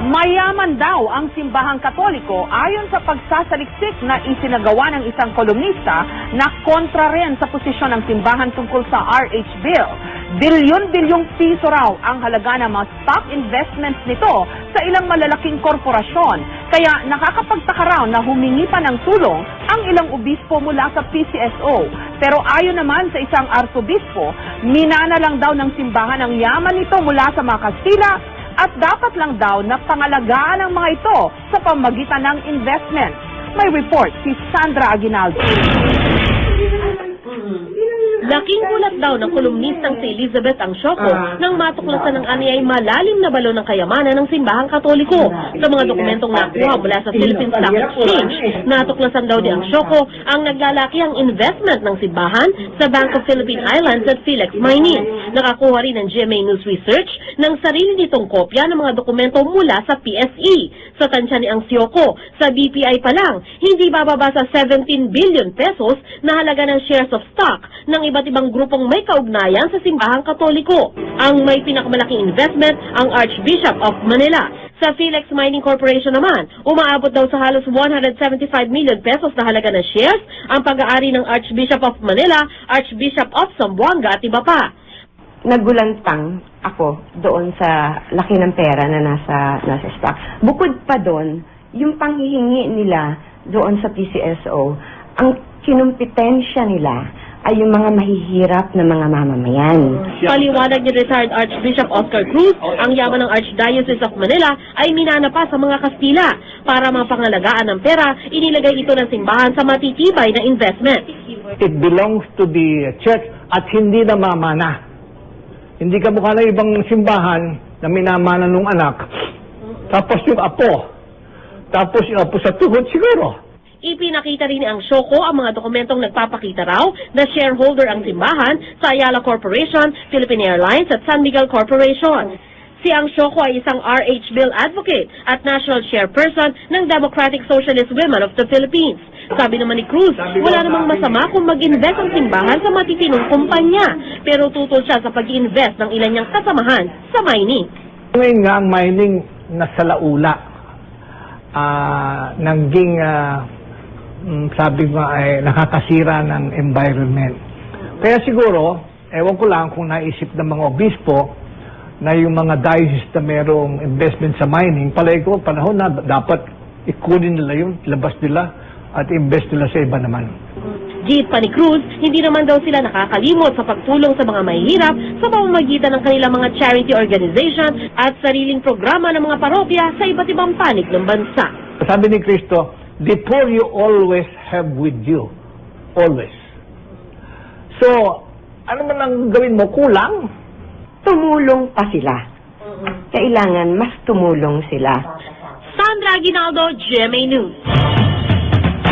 Mayaman daw ang simbahang Katoliko ayon sa pagsasaliksik na isinagawa ng isang kolumnista na kontra rin sa posisyon ng simbahan tungkol sa RH Bill. Bilyon-bilyong piso raw ang halaga ng mga stock investments nito sa ilang malalaking korporasyon. Kaya nakakapagtaka raw na humingi pa ng tulong ang ilang obispo mula sa PCSO. Pero ayon naman sa isang arsobispo, minana lang daw ng simbahan ang yaman nito mula sa mga Kastila at dapat lang daw na pangalagaan ang mga ito sa pamamagitan ng investment. May report si Sandra Aguinaldo. Laking gulat daw ng kolumnistang si Elizabeth Angsioco nang matuklasan ng anyay malalim na balon ng kayamanan ng simbahang Katoliko. Sa mga dokumentong nakuha mula sa Philippine Stock Exchange, natuklasan daw ni Angsioco ang naglalaki ang investment ng simbahan sa Bank of Philippine Islands at Philex Mining. Nakakuha rin ng GMA News Research ng sarili nitong kopya ng mga dokumento mula sa PSE. Sa tansya ni Angsioco, sa BPI pa lang, hindi bababa sa 17 billion pesos na halaga ng shares of stock ng iba't ibang grupong may kaugnayan sa simbahang Katoliko. Ang may pinakamalaking investment ang Archbishop of Manila. Sa Philex Mining Corporation naman, umaabot daw sa halos 175 million pesos na halaga ng shares ang pag-aari ng Archbishop of Manila, Archbishop of Zamboanga at iba pa. Nagulantang ako doon sa laki ng pera na nasa stock. Bukod pa doon, yung panghihingi nila doon sa PCSO, ang kinumpitensya nila ay yung mga mahihirap na mga mamamayan. Paliwanag ni retired Archbishop Oscar Cruz, ang yaman ng Archdiocese of Manila ay minana pa sa mga Kastila. Para mapangalagaan ng pera, inilagay ito ng simbahan sa matitibay na investment. It belongs to the church at hindi na mamana. Hindi ka mukha ng ibang simbahan na minamana ng anak. Tapos yung apo. Tapos yung apo sa tuhod siguro. Ipinakita rin ni Angsioco ang mga dokumentong nagpapakita raw na shareholder ang simbahan sa Ayala Corporation, Philippine Airlines at San Miguel Corporation. Si Angsioco ay isang RH Bill advocate at national chairperson ng Democratic Socialist Women of the Philippines. Sabi naman ni Cruz, wala namang masama kung mag-invest ang simbahan sa matitinong kumpanya, pero tutol siya sa pag-invest ng ilan niyang kasamahan sa mining. Ngayon nga ang mining nasa laula. Naging sabi ko ay nakakasira ng environment. Kaya siguro, ewan ko lang kung naisip ng mga obispo na yung mga diocese na merong investment sa mining, palay ko, panahon na dapat ikunin nila yun, labas nila at invest nila sa iba naman. Git pa ni Cruz, hindi naman daw sila nakakalimot sa pagtulong sa mga mahihirap sa pamamagitan ng kanilang mga charity organization at sariling programa ng mga parokya sa iba't ibang panig ng bansa. Sabi ni Cristo, the poor you always have with you. Always. So, ano man ang gawin mo, kulang? Tumulong pa sila. Kailangan mas tumulong sila. Sandra Aguinaldo, GMA News.